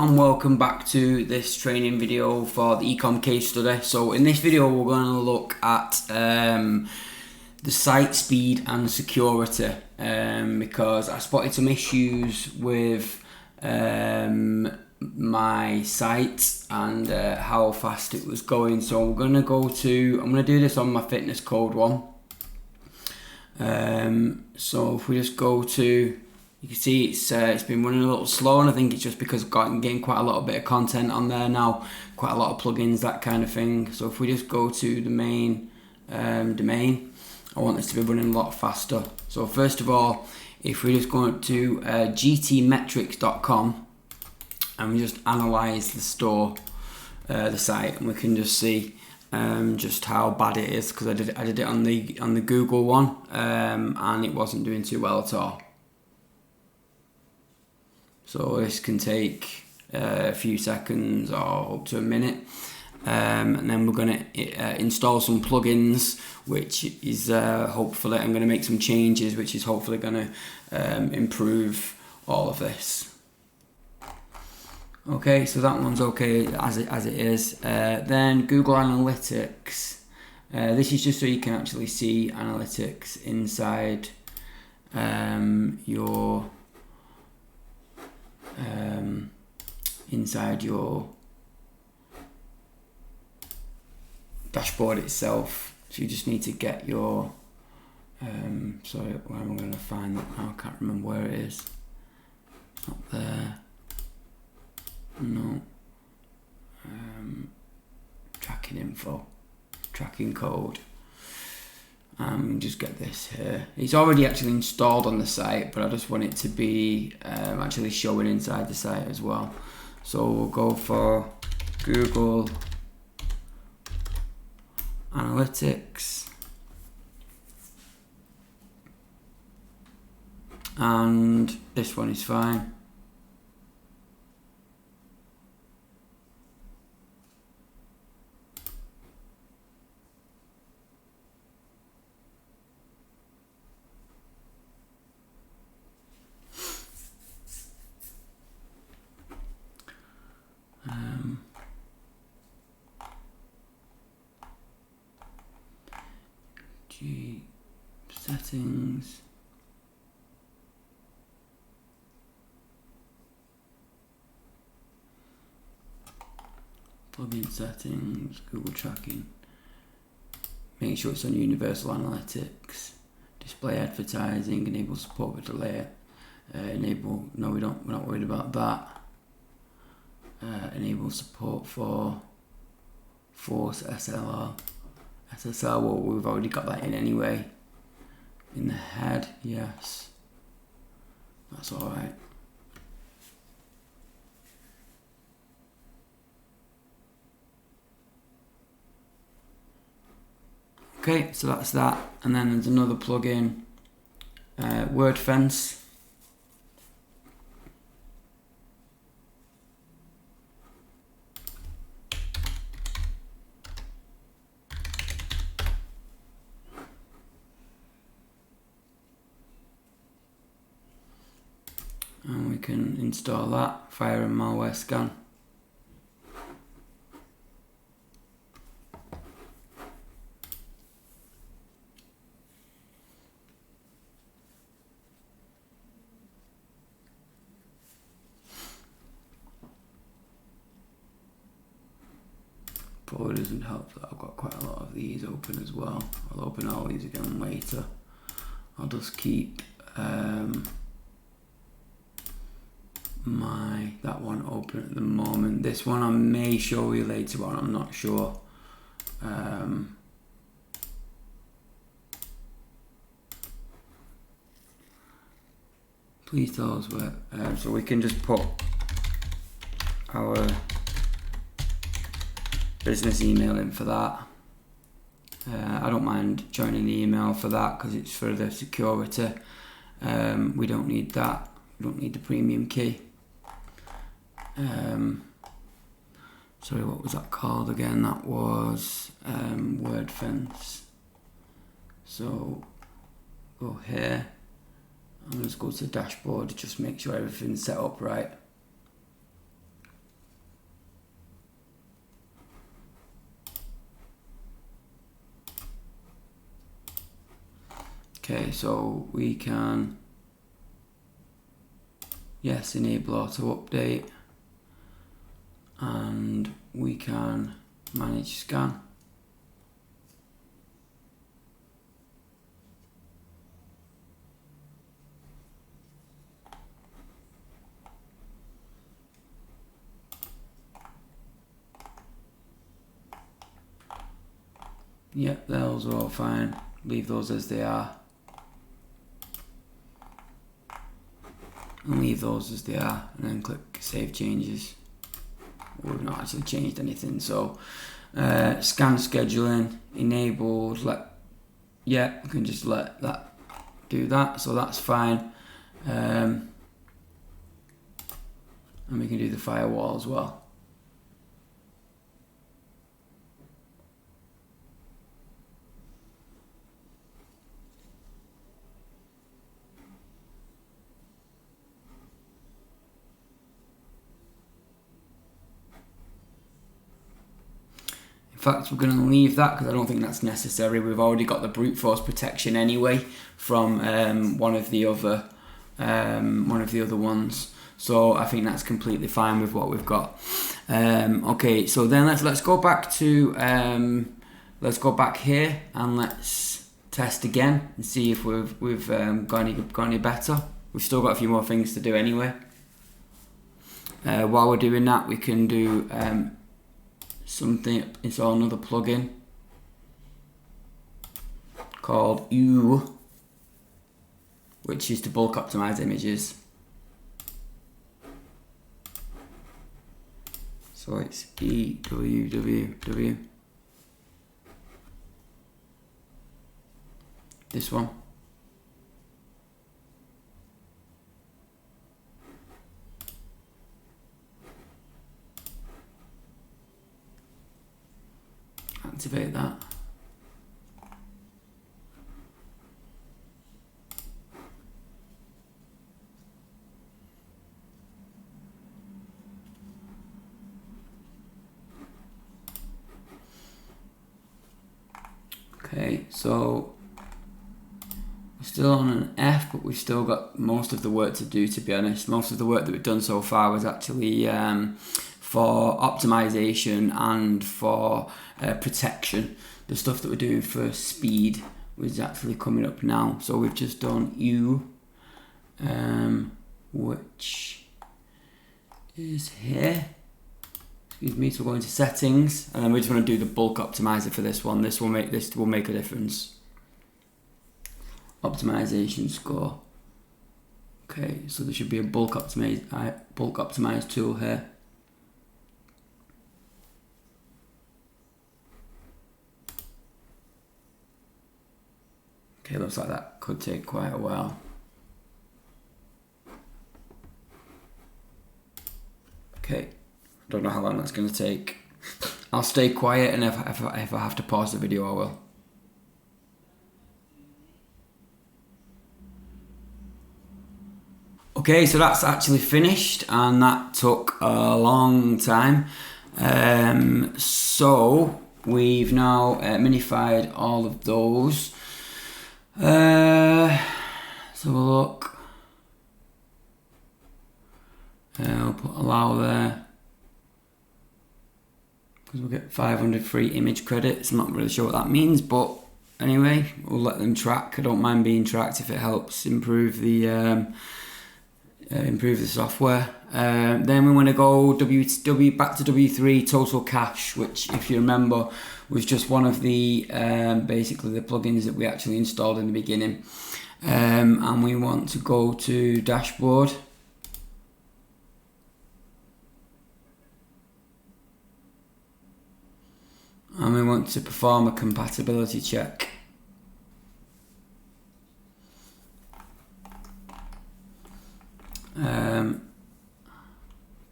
and welcome back to this training video for the ecom case study. So in this video we're going to look at the site speed and security because I spotted some issues with my site and how fast it was going. So I'm going to do this on my fitness code one. So if we just go to, you can see it's been running a little slow, and I think it's just because I'm getting quite a lot of bit of content on there now, quite a lot of plugins, that kind of thing. So if we just go to the main domain, I want this to be running a lot faster. So first of all, if we just go to gtmetrics.com and we just analyze the store, the site, and we can just see just how bad it is, because I did it on the Google one, and it wasn't doing too well at all. So this can take a few seconds or up to a minute, and then we're going to install some plugins, which is hopefully I'm going to make some changes, which is hopefully going to improve all of this. Okay, so that one's okay as it is. Then Google Analytics. This is just so you can actually see analytics inside your dashboard itself. So you just need to get your sorry, where am I going to find that now? I can't remember where it is. It's not there. No. Tracking info, tracking code. Just get this here. It's already actually installed on the site, but I just want it to be actually showing inside the site as well. So we'll go for Google Analytics, and this one is fine. Settings. Plugin settings, Google tracking. Make sure it's on Universal Analytics. Display advertising, enable support with delay. Enable, no, we're not worried about that. Enable support for Force SSL, well, we've already got that in anyway. In the head, yes, that's all right. Okay, so that's that, and then there's another plugin, WordFence. And we can install that via a malware scan. Probably doesn't help that I've got quite a lot of these open as well. I'll open all these again later. I'll just keep that one open at the moment. This one I may show you later on, I'm not sure. Please tell us where, so we can just put our business email in for that. I don't mind joining the email for that because it's for the security. We don't need that. We don't need the premium key. Sorry, what was that called again? That was WordFence. So go here. I'm going to go to the dashboard to just make sure everything's set up right. Okay, so we can, yes, enable auto update, and we can manage scan. Yep, those are all fine. Leave those as they are. And leave those as they are, and then click Save Changes. We've not actually changed anything, so scan scheduling enabled. Yeah, we can just let that do that, so that's fine. And we can do the firewall as well. In fact, we're going to leave that because I don't think that's necessary. We've already got the brute force protection anyway from one of the other ones. So I think that's completely fine with what we've got. Okay, so then let's go back to here and let's test again and see if we've got any better. We've still got a few more things to do anyway. While we're doing that, we can do something. It's another plugin called U, which is to bulk optimize images. So it's EWWW. This one. Activate that. Okay, so we're still on an F, but we've still got most of the work to do, to be honest. Most of the work that we've done so far was actually for optimization and for protection. The stuff that we're doing for speed was actually coming up now. So we've just done U, which is here. Excuse me. So we're going to settings, and then we just want to do the bulk optimizer for this one. This will make a difference. Optimization score. Okay, so there should be a bulk optimize tool here. Okay, looks like that could take quite a while. Okay, I don't know how long that's going to take. I'll stay quiet, and if I have to pause the video, I will. Okay, so that's actually finished, and that took a long time. So we've now minified all of those. Let's have a look. I'll put allow there because we'll get 500 free image credits. I'm not really sure what that means, but anyway, we'll let them track. I don't mind being tracked if it helps improve the software. Then we want to go back to W3 total cache, which, if you remember, was just one of the basically the plugins that we actually installed in the beginning. And we want to go to dashboard. And we want to perform a compatibility check.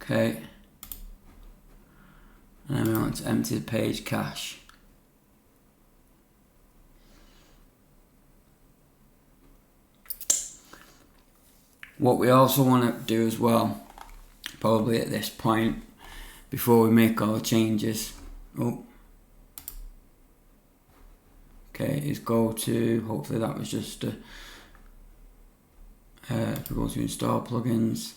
Okay. And then we want to empty the page cache. What we also want to do as well, probably at this point, before we make all the changes, okay, is go to, hopefully that was just if we go to install plugins,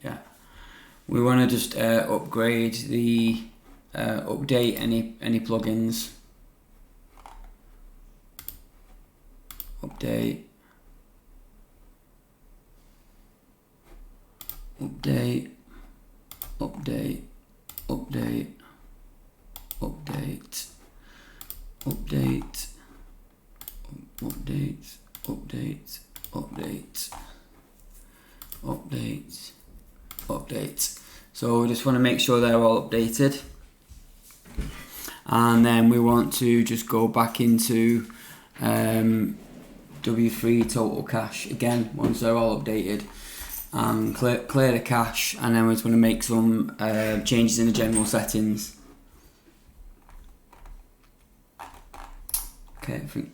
yeah, we want to just upgrade the update any plugins, update, update, update, update, update, update, update, update, update, update, update. So we just want to make sure they're all updated, and then we want to just go back into W3 total cache again once they're all updated, and clear the cache, and then we just want to make some changes in the general settings. Okay, I think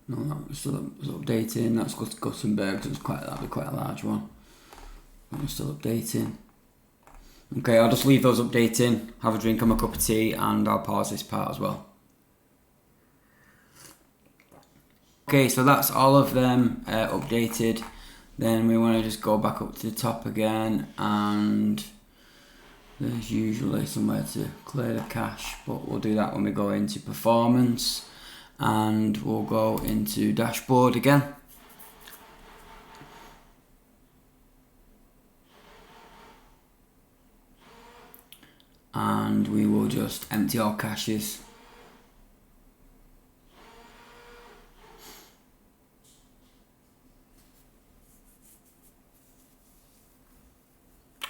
no, that was still updating. That's Gothenburg, so that'll be quite a large one. I'm still updating. Okay, I'll just leave those updating, have a drink, have a cup of tea, and I'll pause this part as well. Okay, so that's all of them updated. Then we want to just go back up to the top again, and there's usually somewhere to clear the cache, but we'll do that when we go into performance, and we'll go into dashboard again. And we will just empty our caches.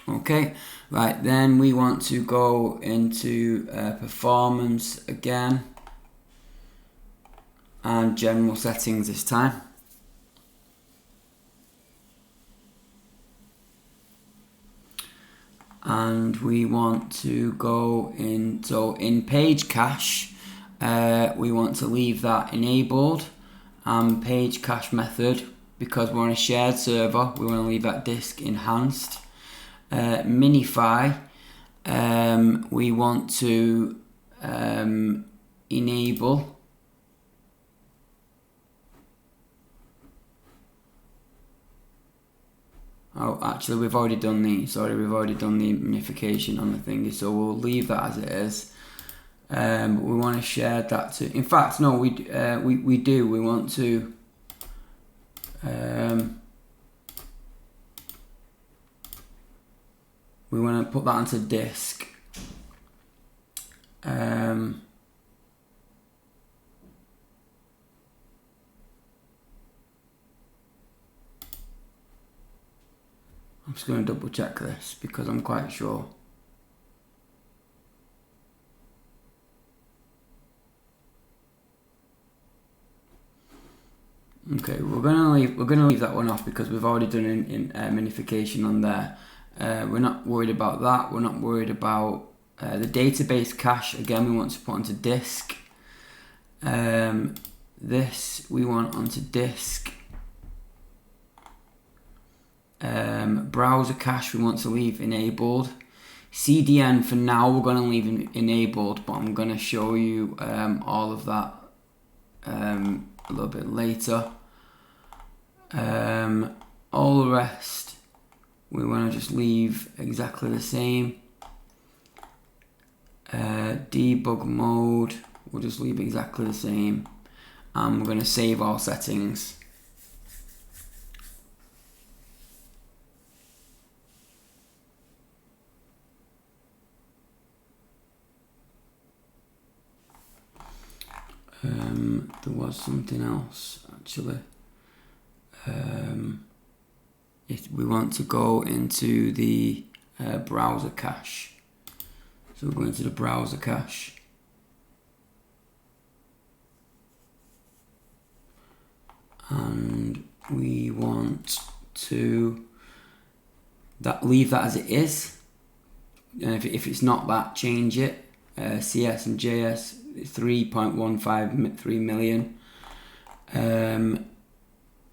Okay, right, then we want to go into performance again, and general settings this time. And we want to go in, so in page cache, we want to leave that enabled, and page cache method, because we're on a shared server, we want to leave that disk enhanced. Minify, we want to enable. Oh, actually, we've already done the minification on the thingy, so we'll leave that as it is. But we want to share that to. In fact, no, we do. We want to. We want to put that onto disk. I'm just going to double check this because I'm quite sure. Okay, we're gonna leave that one off because we've already done in minification on there. We're not worried about that. We're not worried about the database cache. Again, we want to put onto disk. This we want onto disk. Browser cache we want to leave enabled. CDN for now we're going to leave enabled, but I'm going to show you all of that a little bit later. All the rest we want to just leave exactly the same. Debug mode we'll just leave exactly the same, and we're going to save our settings. There was something else actually. We want to go into the browser cache. So we're going to the browser cache. And we want to leave that as it is. And if it's not that, change it. CS and JS 3.153 million.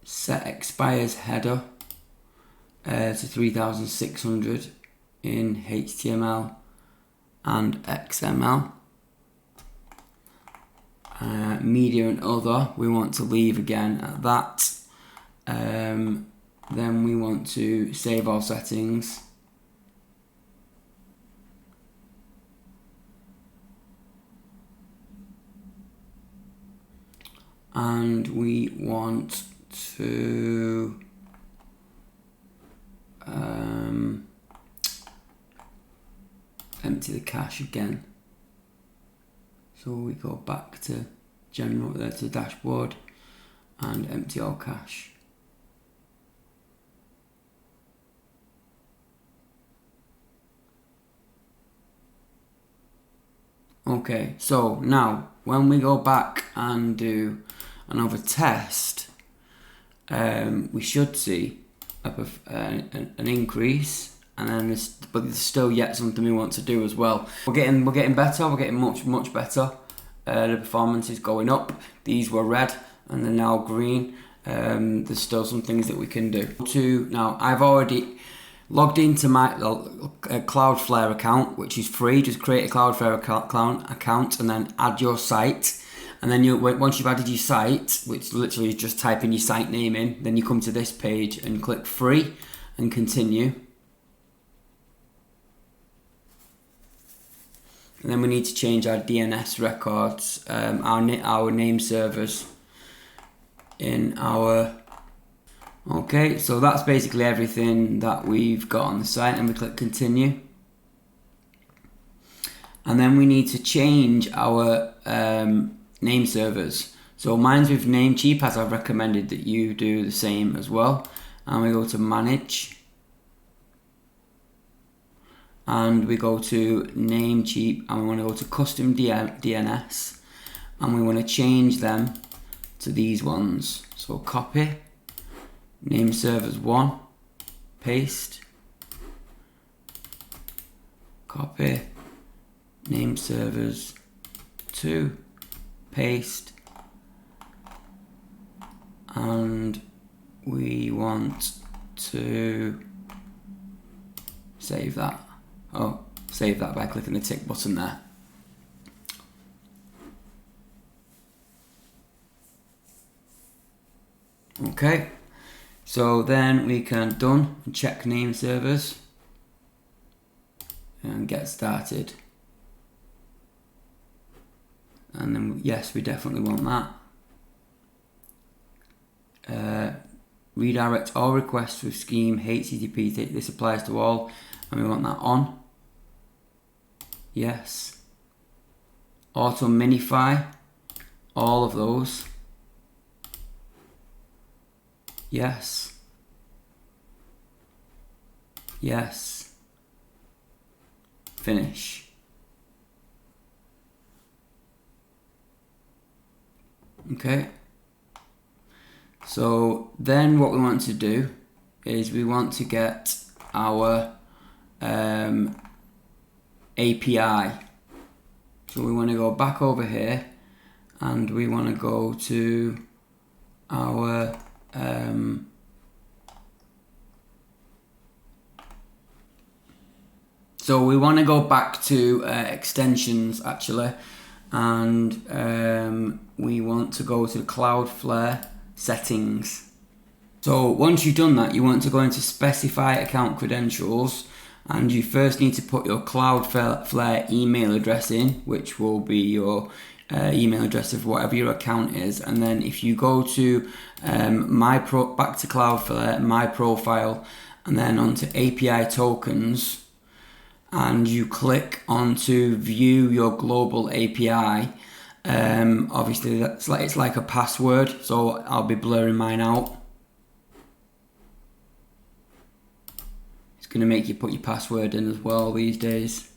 Set expires header to 3600 in HTML and XML. media and other, we want to leave again at that. Then we want to save our settings. And we want to empty the cache again. So we go back to general, to dashboard, and empty our cache. Okay, so now when we go back and do another test, we should see an increase, and then but there's still yet something we want to do as well. We're getting better. We're getting much better. The performance is going up. These were red and they're now green. There's still some things that we can do. Now I've already logged into my Cloudflare account, which is free. Just create a Cloudflare account and then add your site. And then once you've added your site, which literally is just typing your site name in, then you come to this page and click free and continue. And then we need to change our DNS records, our name servers in our... Okay, so that's basically everything that we've got on the site, and we click continue. And then we need to change our name servers. So mine's with Namecheap, as I've recommended that you do the same as well. And we go to manage. And we go to Namecheap, and we want to go to custom DNS. And we want to change them to these ones. So copy. Name servers 1, paste, copy, name servers 2, paste, and we want to save that. Save that by clicking the tick button there. Okay. So then we can done and check name servers and get started. And then yes, we definitely want that. Redirect all requests with scheme HTTP. This applies to all, and we want that on. Yes. Auto minify all of those. Yes. Yes. Finish. Okay. So then what we want to do is we want to get our API. So we want to go back over here and we want to go to our so we want to go back to extensions actually, and we want to go to Cloudflare Settings. So once you've done that, you want to go into specify account credentials, and you first need to put your Cloudflare email address in, which will be your email address of whatever your account is. And then if you go to back to Cloudflare, my profile, and then onto API tokens, and you click onto view your global API, obviously it's like a password, so I'll be blurring mine out. It's going to make you put your password in as well these days.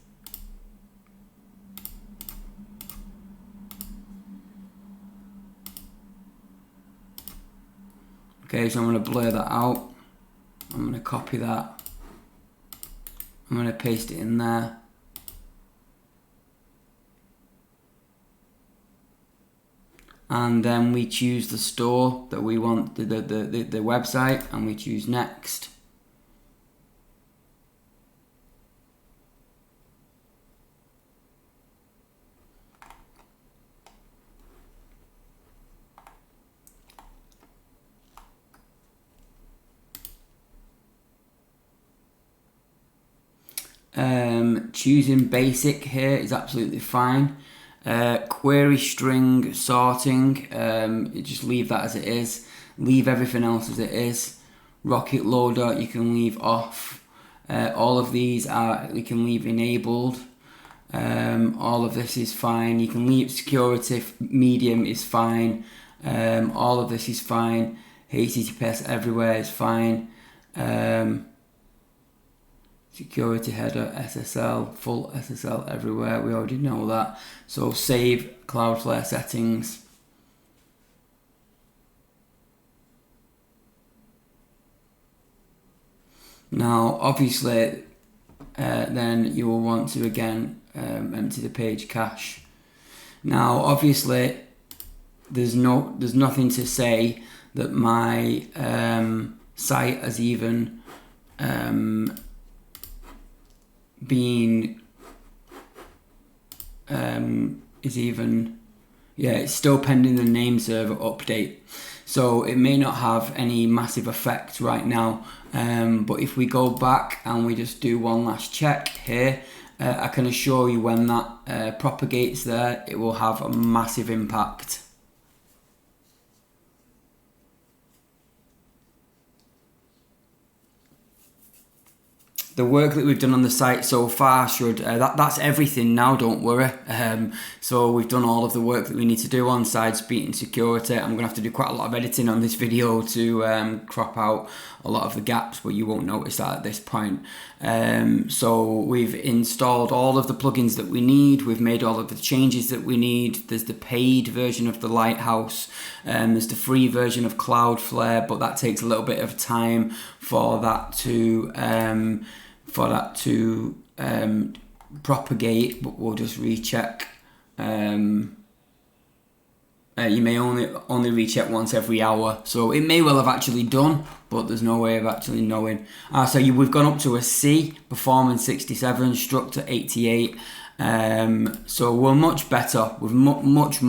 Okay, so I'm going to blur that out. I'm going to copy that. I'm going to paste it in there. And then we choose the store that we want, the website, and we choose next. choosing basic here is absolutely fine. Query string sorting, you just leave that as it is. Leave everything else as it is. Rocket loader you can leave off. All of these we can leave enabled. All of this is fine. You can leave security medium is fine. All of this is fine. HTTPS everywhere is fine. Security header, SSL, full SSL everywhere. We already know that. So save Cloudflare settings. Now, obviously, then you will want to again empty the page cache. Now, obviously, there's nothing to say that my site has even it's still pending the name server update, so it may not have any massive effect right now, but if we go back and we just do one last check here, I can assure you when that propagates there, it will have a massive impact. The work that we've done on the site so far should, that's everything now, don't worry. So we've done all of the work that we need to do on side speed and security. I'm going to have to do quite a lot of editing on this video to crop out a lot of the gaps, but you won't notice that at this point. So we've installed all of the plugins that we need. We've made all of the changes that we need. There's the paid version of the Lighthouse. There's the free version of Cloudflare, but that takes a little bit of time for that to propagate, but we'll just recheck. You may only recheck once every hour, so it may well have actually done, but there's no way of actually knowing. So we've gone up to a C, performance 67, structure 88. So we're much better. We're much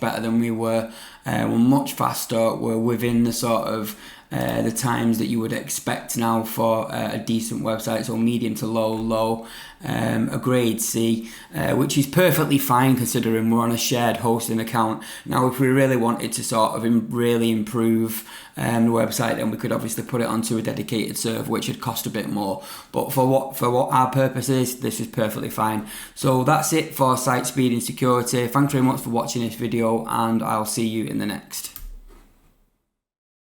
better than we were. We're much faster. We're within the sort of the times that you would expect now for a decent website, so medium to low, a grade C, which is perfectly fine considering we're on a shared hosting account. Now, if we really wanted to sort of really improve the website, then we could obviously put it onto a dedicated server, which would cost a bit more. But for what our purpose is, this is perfectly fine. So that's it for site speed and security. Thanks very much for watching this video, and I'll see you in the next.